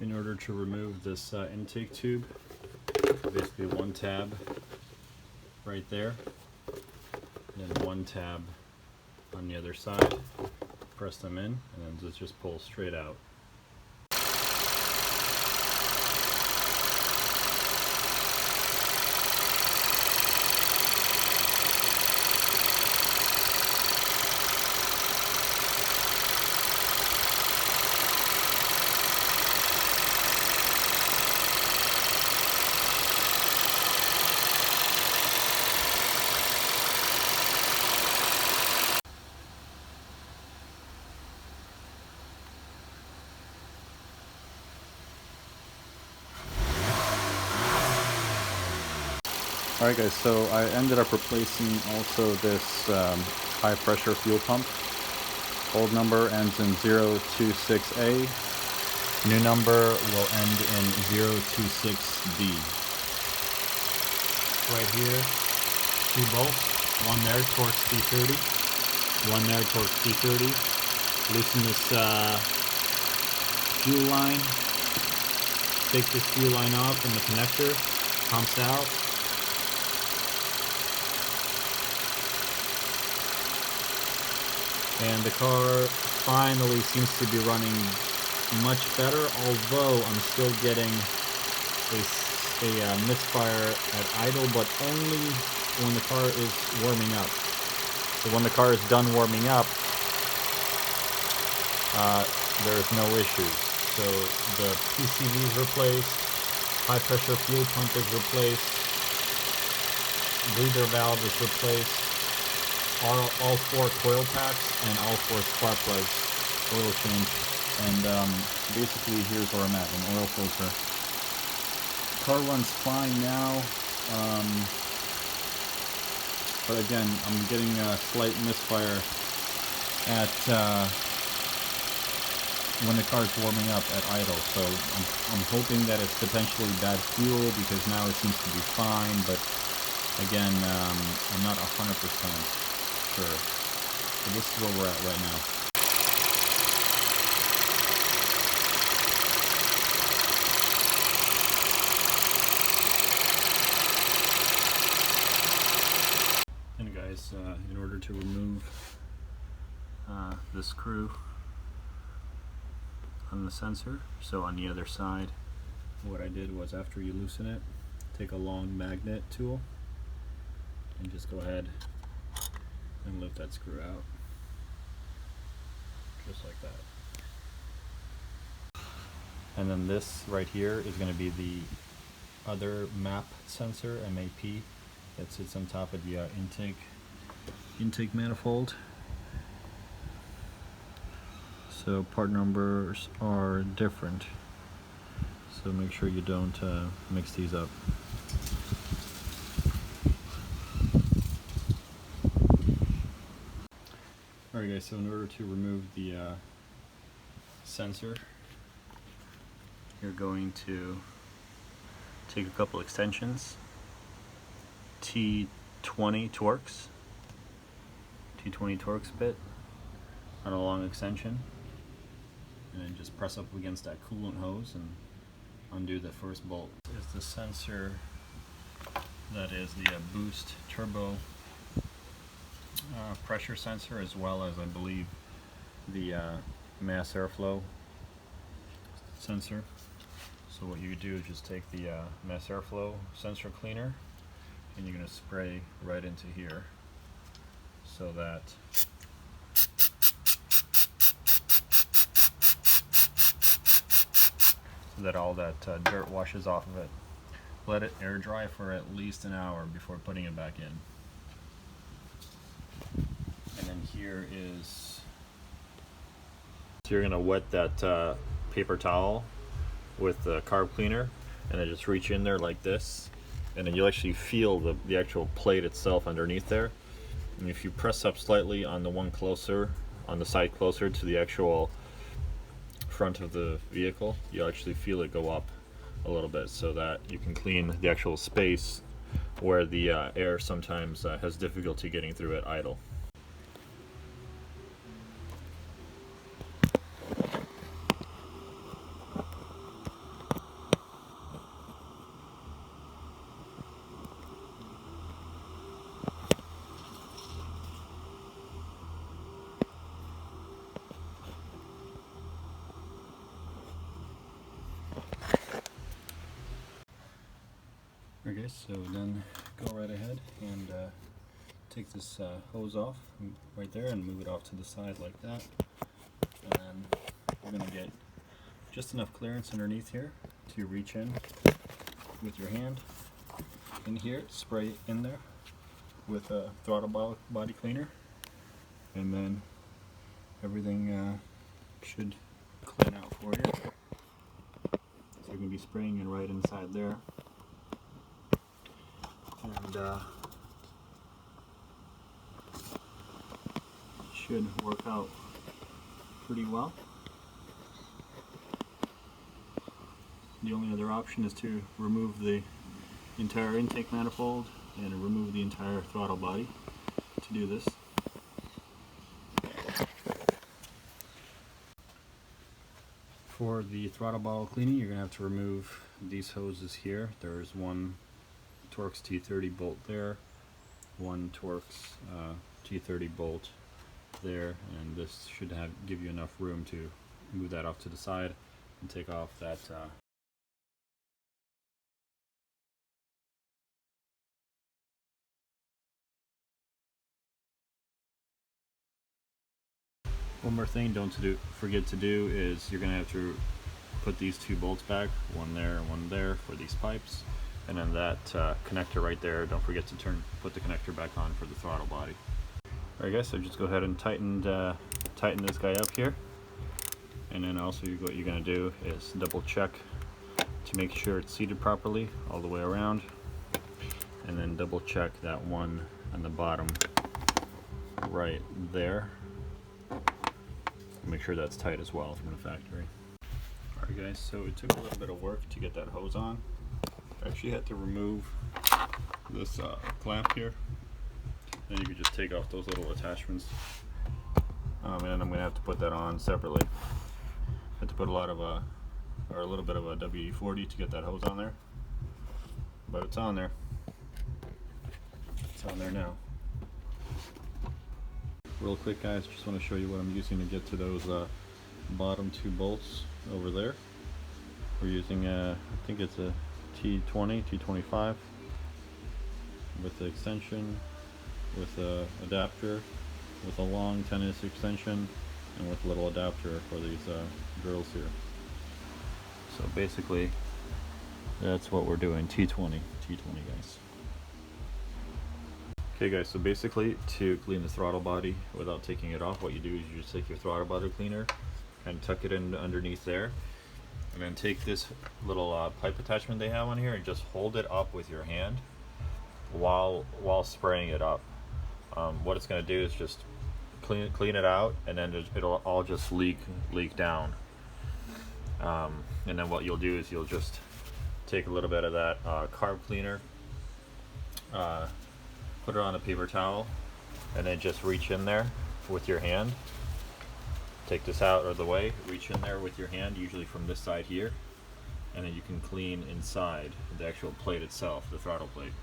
In order to remove this intake tube, basically one tab right there, and then one tab on the other side. Press them in, and then just pull straight out. Alright guys, so I ended up replacing also this high pressure fuel pump. Old number ends in 026A. New number will end in 026B. Right here, two bolts. One there, Torx T30. One there, Torx T30. Loosen this fuel line. Take this fuel line off and the connector pumps out. And the car finally seems to be running much better, although I'm still getting a misfire at idle, but only when the car is warming up. So when the car is done warming up, there's no issues. So the PCV is replaced, high pressure fuel pump is replaced, breather valve is replaced, all four coil packs and all four spark plugs oil change, and basically here's where I'm at, an oil filter. Car runs fine now, but again I'm getting a slight misfire at when the car's warming up at idle, so I'm hoping that it's potentially bad fuel because now it seems to be fine, but again I'm not 100% sure. So this is where we're at right now. And guys, in order to remove the screw on the sensor, so on the other side, what I did was after you loosen it, take a long magnet tool and just go ahead and lift that screw out, just like that. And then this right here is going to be the other MAP sensor, MAP, that sits on top of the intake manifold. So part numbers are different, so make sure you don't mix these up. Alright guys, so in order to remove the sensor, you're going to take a couple extensions, T20 Torx bit on a long extension, and then just press up against that coolant hose and undo the first bolt. Is the sensor that is the boost turbo pressure sensor, as well as I believe the mass airflow sensor. So what you do is just take the mass airflow sensor cleaner and you're going to spray right into here so that all that dirt washes off of it. Let it air dry for at least an hour before putting it back in. And then here is, so you're going to wet that paper towel with the carb cleaner and then just reach in there like this, and then you'll actually feel the actual plate itself underneath there. And if you press up slightly on the one closer, on the side closer to the actual front of the vehicle, you'll actually feel it go up a little bit so that you can clean the actual space where the air sometimes has difficulty getting through at idle. Okay, so then go right ahead and take this hose off right there and move it off to the side like that. And then you're going to get just enough clearance underneath here to reach in with your hand in here, spray in there with a throttle body cleaner, and then everything should clean out for you. So you're going to be spraying it right inside there. And should work out pretty well. The only other option is to remove the entire intake manifold and remove the entire throttle body to do this. For the throttle bottle cleaning, you're going to have to remove these hoses here. There's one Torx T30 bolt there, one Torx T30 bolt there, and this should give you enough room to move that off to the side and take off that One more thing don't forget to do is you're going to have to put these two bolts back, one there and one there for these pipes, and then that connector right there, don't forget to put the connector back on for the throttle body. Alright guys, so just go ahead and tighten this guy up here, and then also what you're going to do is double check to make sure it's seated properly all the way around, and then double check that one on the bottom right there. Make sure that's tight as well from the factory. Alright guys, so it took a little bit of work to get that hose on. I actually had to remove this clamp here. Then you can just take off those little attachments. And I'm going to have to put that on separately. I had to put a little bit of a WD-40 to get that hose on there. But it's on there. It's on there now. Real quick guys, just want to show you what I'm using to get to those bottom two bolts over there. We're using I think it's a T20, T25 with the extension, with a adapter, with a long 10-inch extension, and with a little adapter for these drills here. So basically that's what we're doing, T20 guys. Okay guys, so basically to clean the throttle body without taking it off, what you do is you just take your throttle body cleaner and tuck it in underneath there, and then take this little pipe attachment they have on here and just hold it up with your hand while spraying it up. What it's going to do is just clean it out, and then it'll all just leak down. And then what you'll do is you'll just take a little bit of that carb cleaner, put it on a paper towel, and then just reach in there with your hand. Take this out of the way, reach in there with your hand, usually from this side here, and then you can clean inside the actual plate itself, the throttle plate.